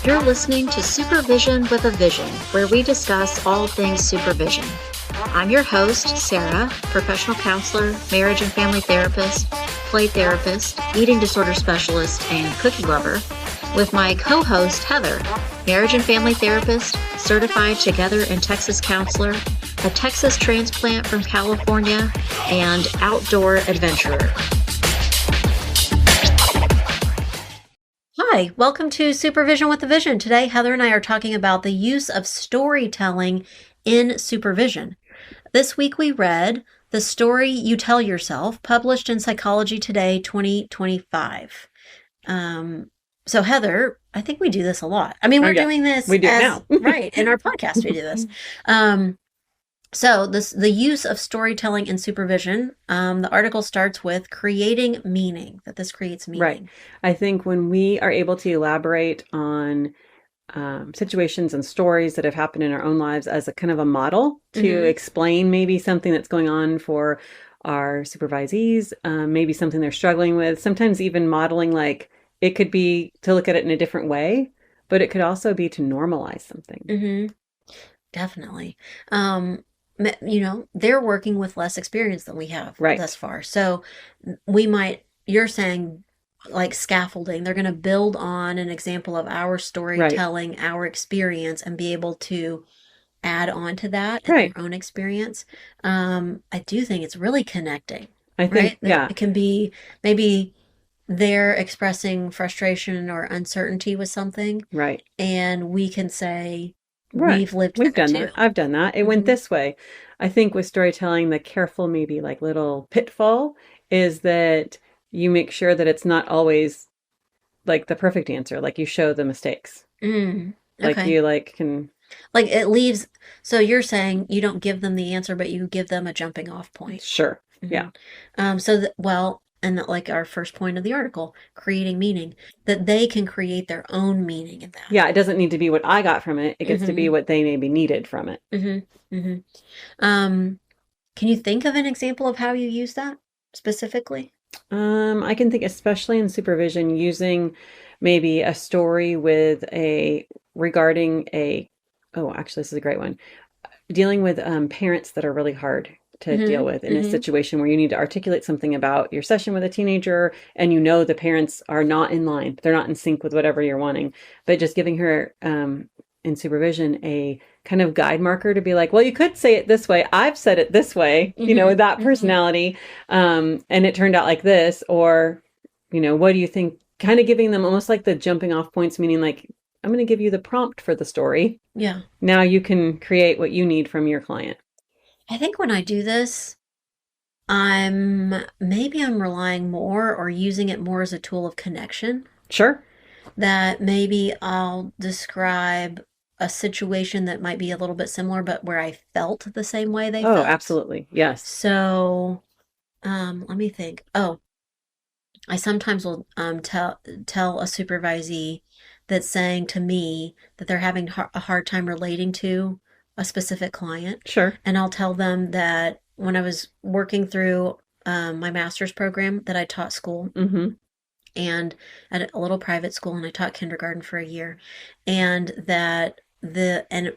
You're listening to Supervision with a Vision, where we discuss all things supervision. I'm your host, Sarah, professional counselor, marriage and family therapist, play therapist, eating disorder specialist, and cookie lover, with my co-host, Heather, marriage and family therapist, certified Together in Texas counselor, a Texas transplant from California, and outdoor adventurer. Hi, welcome to Supervision with a Vision. Today, Heather and I are talking about the use of storytelling in supervision. This week we read The Story You Tell Yourself, published in Psychology Today 2025. So Heather, I think we do this a lot. I mean, we're doing this. We do it now. Right, in our podcast we do this. So the use of storytelling in supervision, the article starts with creating meaning, that this creates meaning. Right. I think when we are able to elaborate on situations and stories that have happened in our own lives as a kind of a model to explain maybe something that's going on for our supervisees, maybe something they're struggling with, sometimes even modeling, like it could be to look at it in a different way, but it could also be to normalize something. Mm-hmm. Definitely. They're working with less experience than we have thus far. So you're saying like scaffolding, they're going to build on an example of our storytelling, our experience, and be able to add on to that in their own experience. I do think it's really connecting. I think, It can be maybe they're expressing frustration or uncertainty with something. Right. And we can say, we've done that. I've done that. It went this way. I think with storytelling, the careful, maybe like little pitfall is that you make sure that it's not always like the perfect answer. Like you show the mistakes. Like you can. Like it leaves. So you're saying you don't give them the answer, but you give them a jumping off point. Sure. Yeah. And that, like our first point of the article, creating meaning, that they can create their own meaning in that. Yeah, it doesn't need to be what I got from it. It gets to be what they maybe needed from it. Can you think of an example of how you use that specifically? I can think, especially in supervision, using maybe a story regarding this is a great one. Dealing with parents that are really hard to deal with in a situation where you need to articulate something about your session with a teenager and the parents are not in line. They're not in sync with whatever you're wanting. But just giving her in supervision a kind of guide marker to be like, well, you could say it this way. I've said it this way, with that personality. And it turned out like this. Or, what do you think? Kind of giving them almost like the jumping off points, meaning like, I'm going to give you the prompt for the story. Yeah. Now you can create what you need from your client. I think when I do this, I'm relying more or using it more as a tool of connection. Sure. That maybe I'll describe a situation that might be a little bit similar, but where I felt the same way they felt. Oh, absolutely. Yes. So, let me think. Oh, I sometimes will tell a supervisee that's saying to me that they're having a hard time relating to a specific client. Sure. And I'll tell them that when I was working through my master's program that I taught school and at a little private school, and I taught kindergarten for a year, and that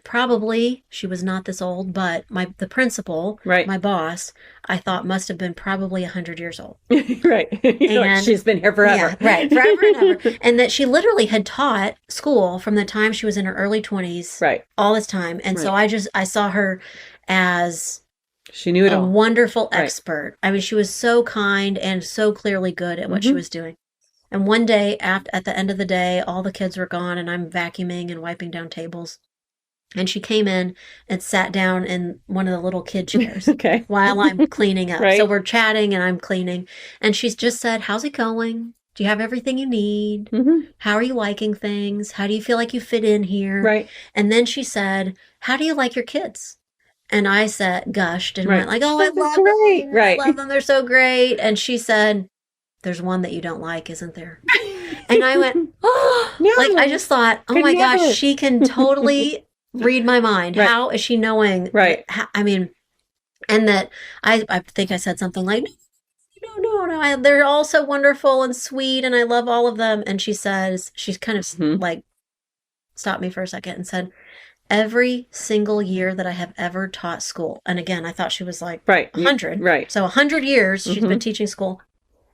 probably she was not this old, but the principal, my boss, I thought must have been probably 100 years old. Right. And she's been here forever. Yeah, right. Forever and ever. And that she literally had taught school from the time she was in her early 20s. Right. All this time. And so I saw her as she knew it all. A wonderful expert. I mean, she was so kind and so clearly good at what she was doing. And one day, at the end of the day, all the kids were gone, and I'm vacuuming and wiping down tables. And she came in and sat down in one of the little kid chairs while I'm cleaning up. So we're chatting and I'm cleaning. And she's just said, how's it going? Do you have everything you need? How are you liking things? How do you feel like you fit in here? Right. And then she said, how do you like your kids? And I gushed and went like, oh, I love them. I love them. They're so great. And she said, there's one that you don't like, isn't there? And I went, oh, no, I just thought, oh my gosh, she can totally read my mind. How is she knowing? Right. And that I think I said something like, no, know. They're all so wonderful and sweet, and I love all of them. And she says, she's kind of Hmm. like stopped me for a second and said, every single year that I have ever taught school, and again, I thought she was like Right. 100. Right. So 100 years she's Hmm. been teaching school.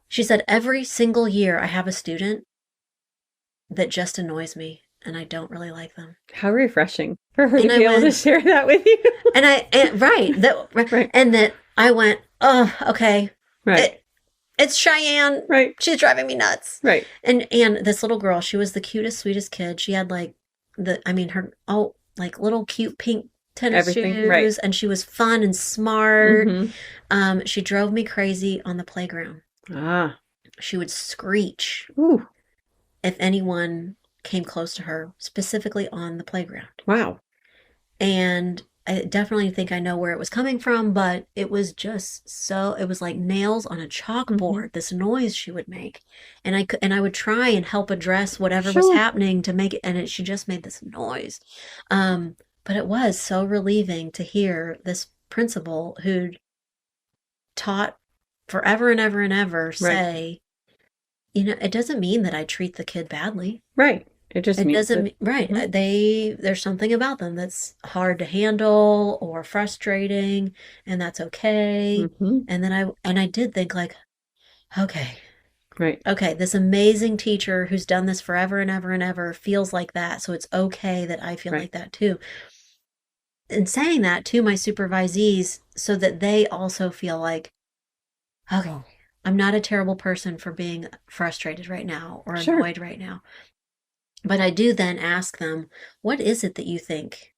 She said, every single year I have a student that just annoys me and I don't really like them. How refreshing for her to And I be able to went, share that with you. right, Right. and that I went, oh, okay. Right. It's Cheyenne. Right. She's driving me nuts. Right. And this little girl, she was the cutest, sweetest kid. She had like her like little cute pink tennis Everything. Right. shoes, and she was fun and smart. Hmm. She drove me crazy on the playground. Ah. She would screech Ooh. if anyone came close to her, specifically on the playground. Wow. And I definitely think I know where it was coming from, but it was just so, it was like nails on a chalkboard, this noise she would make. And I would try and help address whatever was Sure. happening to make it, and she just made this noise. But it was so relieving to hear this principal who'd taught forever and ever and ever Right. say, it doesn't mean that I treat the kid badly. Right. It just It means that. doesn't, right. Mhm. There's something about them that's hard to handle or frustrating, and that's okay. Hmm. And then I did think like, okay, Right. okay, this amazing teacher who's done this forever and ever and ever feels like that, so it's okay that I feel Right. like that too. And saying that to my supervisees so that they also feel like, okay, I'm not a terrible person for being frustrated right now or Sure. annoyed right now. But I do then ask them, what is it that you think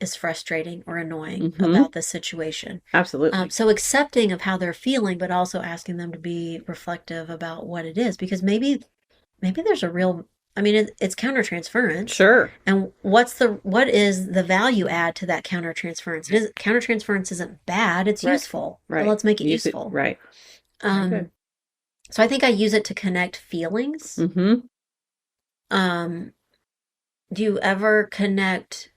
is frustrating or annoying Hmm. about this situation? Absolutely. So accepting of how they're feeling, but also asking them to be reflective about what it is, because maybe there's a real, I mean, it's countertransference. Sure. And what is the value add to that countertransference? Countertransference isn't bad; it's Right. useful. Right. But let's make it Use it. useful. Right. Very good. So I think I use it to connect feelings. Hmm. Um, do you ever connect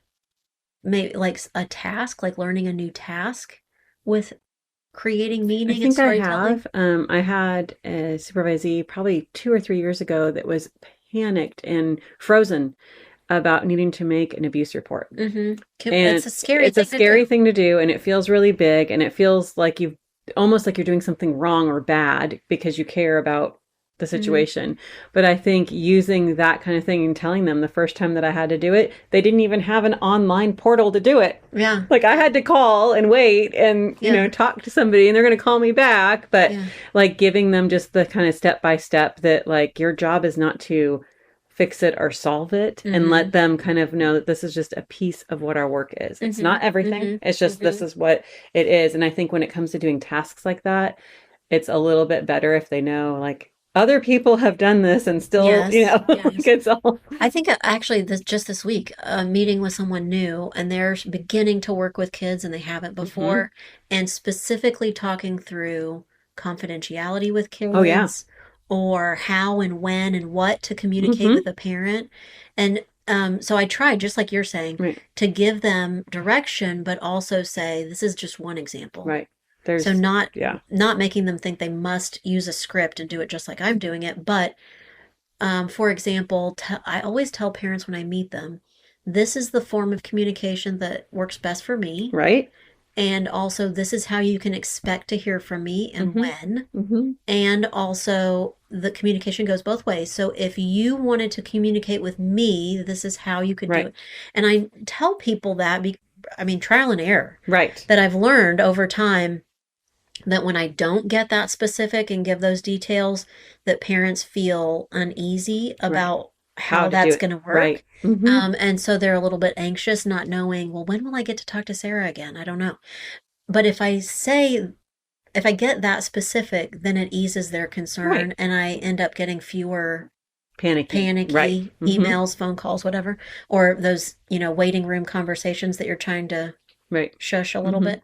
maybe like a task, like learning a new task with creating I meaning and think I storytelling? have. I had a supervisee probably 2 or 3 years ago that was panicked and frozen about needing to make an abuse report. Mm-hmm. And It's a scary it's a thing to scary do. thing to do, and it feels really big, and it feels like you've almost like you're doing something wrong or bad because you care about the Mm-hmm. situation. But I think using that kind of thing and telling them the first time that I had to do it, they didn't even have an online portal to do it. Yeah. Like I had to call and wait and, Yeah. talk to somebody and they're going to call me back. But Yeah. like giving them just the kind of step by step that like your job is not to fix it or solve it and Mm-hmm. let them kind of know that this is just a piece of what our work is. It's Mm-hmm. not everything. Mm-hmm. It's just this Mm-hmm. is what it is. And I think when it comes to doing tasks like that, it's a little bit better if they know like other people have done this and still, Yes. like Yes. it's all I think actually just this week, meeting with someone new, and they're beginning to work with kids and they haven't hmm. before, and specifically talking through confidentiality with Oh yeah. kids, or how and when and what to communicate Hmm. with a parent. And so I tried, just like you're saying, Right. to give them direction, but also say, this is just one example. Right. So There's yeah. not making them think they must use a script and do it just like I'm doing it, but for example, I always tell parents when I meet them, this is the form of communication that works best for me. Right? And also, this is how you can expect to hear from me and Hmm. when. Hmm. And also, the communication goes both ways. So if you wanted to communicate with me, this is how you could do Right. it. And I tell people that, I mean, trial and error, Right. that I've learned over time that when I don't get that specific and give those details, that parents feel uneasy Right. about How how to do that's it. going to Right. work. Hmm. And so they're a little bit anxious, not knowing, well, when will I get to talk to Sarah again? I don't know. But if I get that specific, then it eases their Right. concern, and I end up getting fewer Panicky. Right. panicky Hmm. emails, phone calls, whatever, or those, waiting room conversations that you're trying to Right. shush a little Hmm. bit.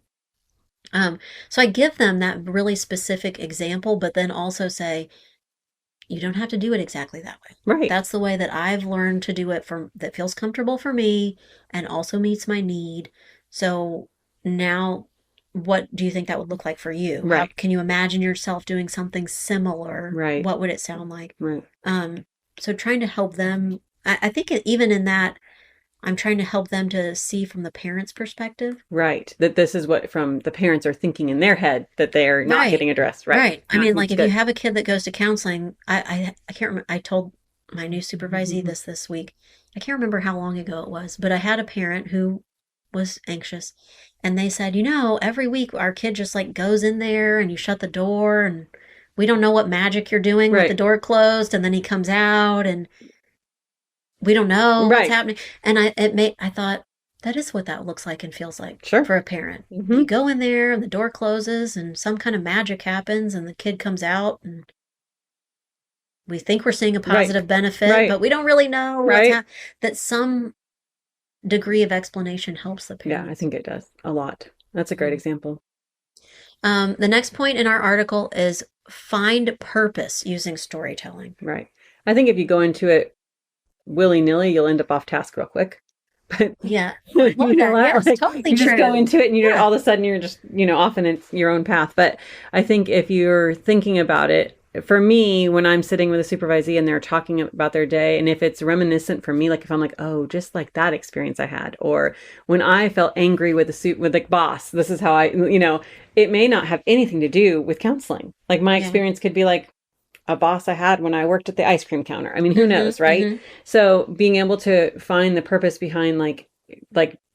So I give them that really specific example, but then also say, you don't have to do it exactly that way. Right. That's the way that I've learned to do it that feels comfortable for me and also meets my need. So now what do you think that would look like for you? How Right. can you imagine yourself doing something similar? Right. What would it sound like? Right. Um, so trying to help them, I think even in that, I'm trying to help them to see from the parent's perspective. Right. That this is what from the parents are thinking in their head that they're not Right. getting addressed. Right. Right. I I mean, think like it's if you good. have a kid that goes to counseling, I can't remember. I told my new supervisee this week. I can't remember how long ago it was, but I had a parent who was anxious, and they said, every week our kid just like goes in there and you shut the door, and we don't know what magic you're doing with the Right. door closed, and then he comes out and we don't know what's Right. happening. And I thought that is what that looks like and feels like Sure. for a parent. Hmm. You go in there and the door closes and some kind of magic happens and the kid comes out and we think we're seeing a Right. positive benefit, Right. but we don't really know Right. that some degree of explanation helps the Yeah, I parents. think it does a lot. That's a great Mhm. example. The next point in our article is find purpose using storytelling. Right. I think if you go into it willy nilly, you'll end up off task real quick. But Yeah, I you love know that. what? Yes, Like totally you just go true. into it and Yeah. all of a sudden you're just, off in your own path. But I think if you're thinking about it, for me, when I'm sitting with a supervisee and they're talking about their day, and if it's reminiscent for me, like if I'm like, oh, just like that experience I had, or when I felt angry with the boss, this is how it may not have anything to do with counseling. Like my Yeah. experience could be like a boss I had when I worked at the ice cream counter. I mean, who knows, Mm-hmm. right? Mm-hmm. So being able to find the purpose behind like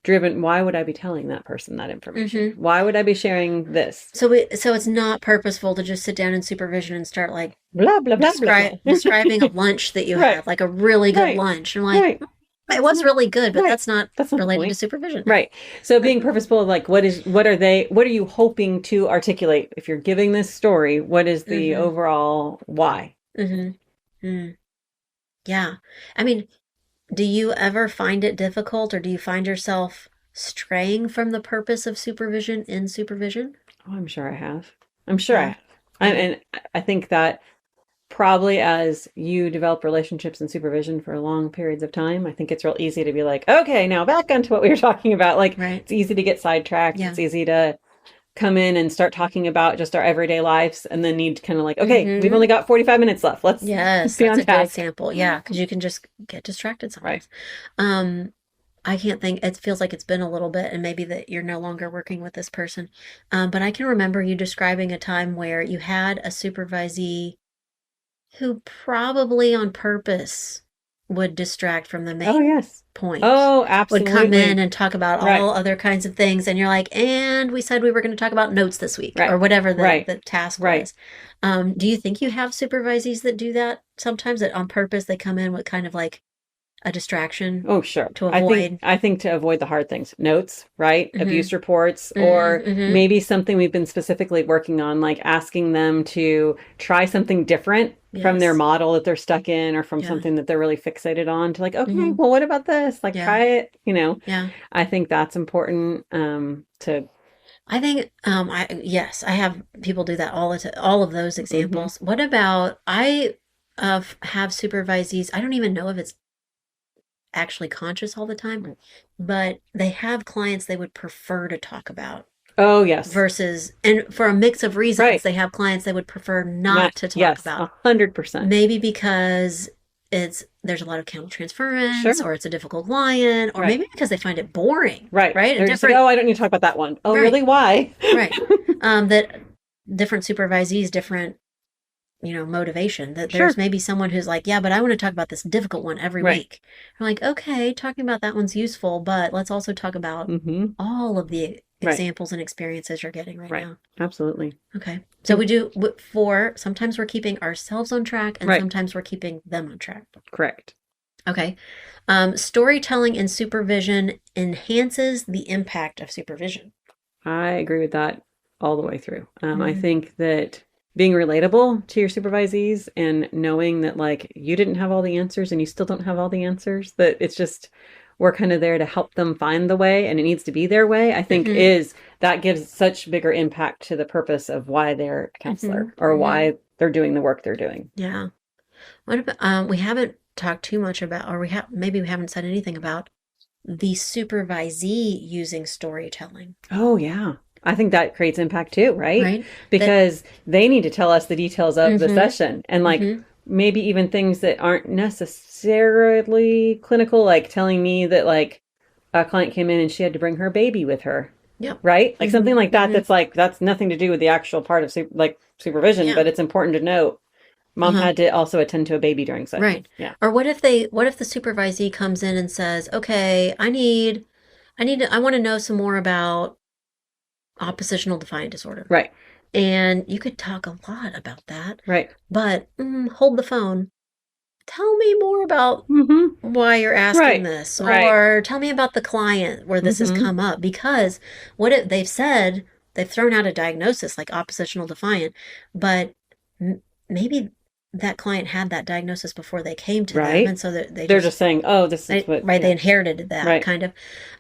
driven, why would I be telling that person that information? Mm-hmm. Why would I be sharing this? So it's not purposeful to just sit down in supervision and start like Blah blah blah blah blah. describing a lunch that you Right, had, like a really good right, lunch. And I'm like, right. it That's was not really good, but right. that's not That's not the related to point. supervision. Right. So being purposeful, like what are you hoping to articulate? If you're giving this story, what is the Mm-hmm. overall why? Mm-hmm. Mm. Yeah. I mean, do you ever find it difficult or do you find yourself straying from the purpose of supervision in supervision? Oh, I'm sure I have. I'm sure I Yeah. have. Yeah. And I think that probably as you develop relationships and supervision for long periods of time, I think it's real easy to be like, okay, now back onto what we were talking about. Like, Right. it's easy to get sidetracked. Yeah. It's easy to come in and start talking about just our everyday lives and then need to kind of like, okay, we've Mm-hmm. only got 45 minutes left. Let's Yes, be that's on a good task. example. Yeah, because you can just get distracted Right. sometimes. Um, I can't think, it feels like it's been a little bit, and maybe that you're no longer working with this person. But I can remember you describing a time where you had a supervisee who probably on purpose would distract from the Oh, main yes. point, Oh, would come in absolutely. and talk about Right. all other kinds of things, and you're like, and we said we were going to talk about notes this week, Right. or whatever Right. the task Right. was. Do you think you have supervisees that do that sometimes, that on purpose they come in with kind of like a distraction Oh, sure. to I think avoid? I think to avoid the hard things, notes, right? Mm-hmm. Abuse reports, or Mm-hmm. maybe something we've been specifically working on, like asking them to try something different from their Yes. model that they're stuck in or from Yeah. something that they're really fixated on to like, okay, Mm-hmm. well, what about this? Like Yeah. try it. Yeah. I think that's important to I think yes, I have people do that all of those hmm examples. What about I have supervisees, I don't even know if it's actually conscious all the time, but they have clients they would prefer to talk about Oh, yes. versus, and for a mix of reasons, Right. they have clients they would prefer Not not to talk yes, about. 100%. Maybe because there's a lot of countertransference, Sure. or it's a difficult client, or Right. maybe because they find it boring, Right. right? A They're just like, different, oh, I don't need to talk about that one. Oh, right, really? Why? right. That different supervisees, different motivation, that Sure. there's maybe someone who's like, yeah, but I want to talk about this difficult one every Right. week. I'm like, okay, talking about that one's useful, but let's also talk about hmm all of the Right. examples and experiences you're getting right Right. now. Absolutely. Okay. So we do sometimes we're keeping ourselves on track and Right. sometimes we're keeping them on track. Correct. Okay. Storytelling and supervision enhances the impact of supervision. I agree with that all the way through. I Mm-hmm. think that being relatable to your supervisees and knowing that like you didn't have all the answers and you still don't have all the answers, that it's just we're kind of there to help them find the way and it needs to be their way, I think Mm-hmm. is that gives such bigger impact to the purpose of why they're a counselor Mm-hmm. or Mm-hmm. why they're doing the work they're doing. Yeah. What about we haven't talked too much about, or maybe we haven't said anything about the supervisee using storytelling. Oh, yeah. I think that creates impact too, right? right? That Because they need to tell us the details of the mm-hmm, session and like mm-hmm, maybe even things that aren't necessarily clinical, like telling me that like a client came in and she had to bring her baby with her, yep, right? Like mm-hmm, something like that. mm-hmm, That's like that's nothing to do with the actual part of supervision, yeah, but it's important to note. Mom uh-huh, had to also attend to a baby during session. right. Yeah. Or what if the supervisee comes in and says, okay, I want to know some more about oppositional defiant disorder. Right. And you could talk a lot about that, Right. but hold the phone. Tell me more about Mm-hmm. why you're asking Right. this, Right. or tell me about the client where this has Mm-hmm. come up. Because they've said, they've thrown out a diagnosis like oppositional defiant, but maybe that client had that diagnosis before they came to them, Right. and so that they They're just just saying, oh, this is what, right, they yeah. inherited that Right. kind of.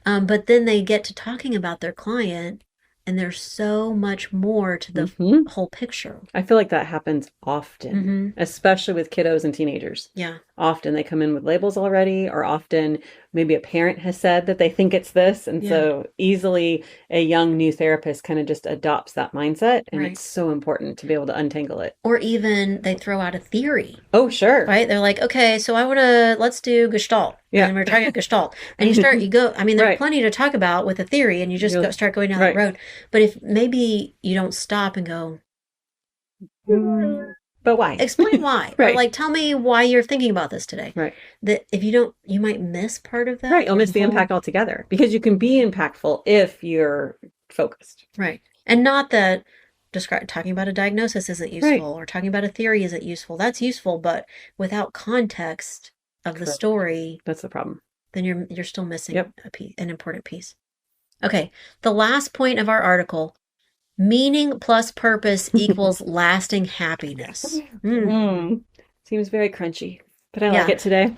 But then they get to talking about their client, and there's so much more to the Mm-hmm. whole picture. I feel like that happens often, Mm-hmm. especially with kiddos and teenagers. Yeah. Often they come in with labels already, or often maybe a parent has said that they think it's this. And Yeah. so easily a young new therapist kind of just adopts that mindset. And Right. it's so important to be able to untangle it. Or even they throw out a theory. Oh, sure. Right? They're like, okay, so let's do Gestalt. Yeah. And we're talking Gestalt. And I mean, there's Right. plenty to talk about with a theory, and you just start going down that Right. road. But if maybe you don't stop and go, But why? explain why. Or Right. like, tell me why you're thinking about this today. Right. That if you don't, you might miss part of that. Right. You'll miss the impact altogether because you can be impactful if you're focused. Right. And not that talking about a diagnosis isn't useful, Right. or talking about a theory isn't useful. That's useful, but without context of the Correct. story, That's the problem. then you're still missing Yep. an important piece. Okay, the last point of our article: meaning plus purpose equals lasting happiness. Seems very crunchy, but I Yeah. like it today.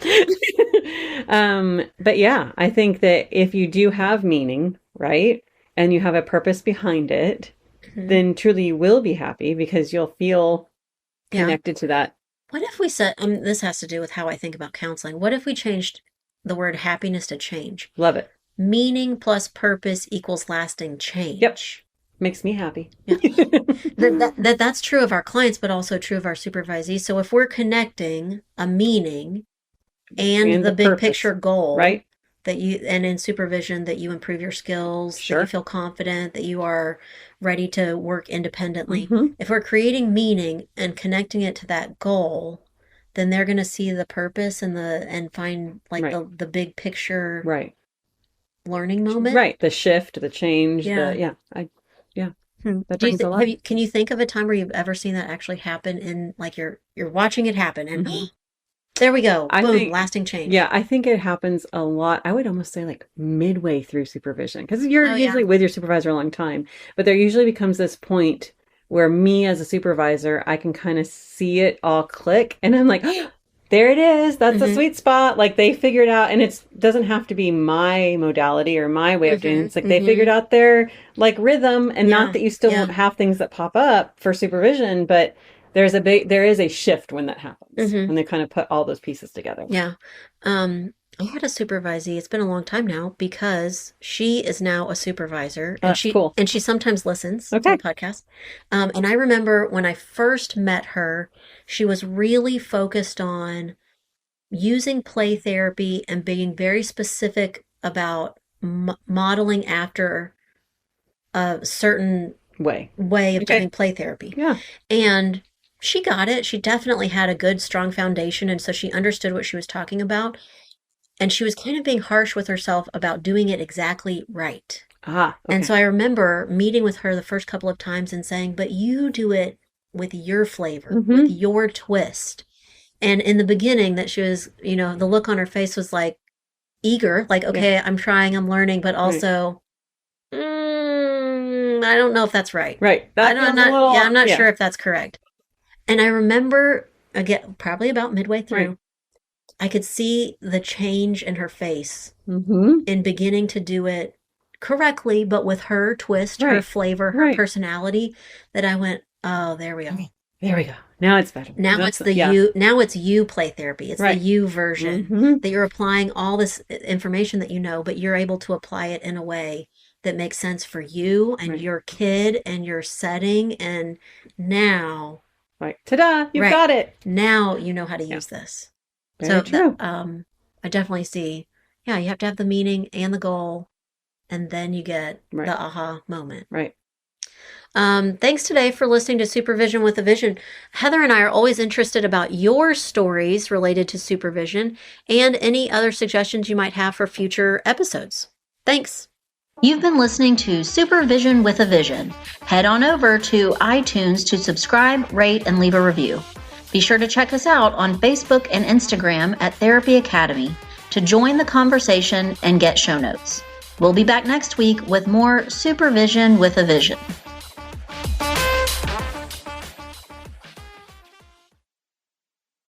But yeah, I think that if you do have meaning, right, and you have a purpose behind it, then truly you will be happy because you'll feel connected to that. What if we said, this has to do with how I think about counseling. What if we changed the word happiness to change? Love it. Meaning plus purpose equals lasting change. Yep. Makes me happy. Yeah. That's true of our clients, but also true of our supervisees. So if we're connecting a meaning and the big purpose, picture goal, right? And in supervision, that you improve your skills, Sure. that you feel confident, that you are ready to work independently. Mm-hmm. If we're creating meaning and connecting it to that goal, then they're going to see the purpose and find like Right. the big picture, Right. learning moment. Right. The shift, the change. Yeah. That brings a lot. Can you think of a time where you've ever seen that actually happen in, like, you're watching it happen and there we go. Boom, lasting change. Yeah, I think it happens a lot. I would almost say like midway through supervision because you're usually with your supervisor a long time, but there usually becomes this point where me as a supervisor, I can kind of see it all click and I'm like, oh, there it is. That's a sweet spot. Like they figured out, and it doesn't have to be my modality or my way of doing it. It's like they figured out their like rhythm, and not that you still won't have things that pop up for supervision, but there is a shift when that happens, when they kind of put all those pieces together. Yeah. I had a supervisee. It's been a long time now because she is now a supervisor, and cool. And she sometimes listens to the podcast. And I remember when I first met her, she was really focused on using play therapy and being very specific about modeling after a certain way of doing play therapy. Yeah. And she got it. She definitely had a good, strong foundation, and so she understood what she was talking about. And she was kind of being harsh with herself about doing it exactly right. Okay. And so I remember meeting with her the first couple of times and saying, but you do it with your flavor, with your twist. And in the beginning, that she was, the look on her face was like eager, like, okay, I'm trying, I'm learning, but also, I don't know if that's right. Right. I'm not sure if that's correct. And I remember, again, probably about midway through, I could see the change in her face in beginning to do it correctly, but with her twist, her flavor, her personality, that I went, oh, there we go. There we go. Now it's better. Now it's you play therapy. It's the you version that you're applying all this information that but you're able to apply it in a way that makes sense for you and your kid and your setting. And now, right, ta-da, you've got it. Now you know how to use this. Very true. I definitely see. Yeah, you have to have the meaning and the goal, and then you get the aha moment. Right. Thanks today for listening to Supervision with a Vision. Heather and I are always interested about your stories related to supervision and any other suggestions you might have for future episodes. Thanks. You've been listening to Supervision with a Vision. Head on over to iTunes to subscribe, rate, and leave a review. Be sure to check us out on Facebook and Instagram at Therapy Academy to join the conversation and get show notes. We'll be back next week with more Supervision with a Vision.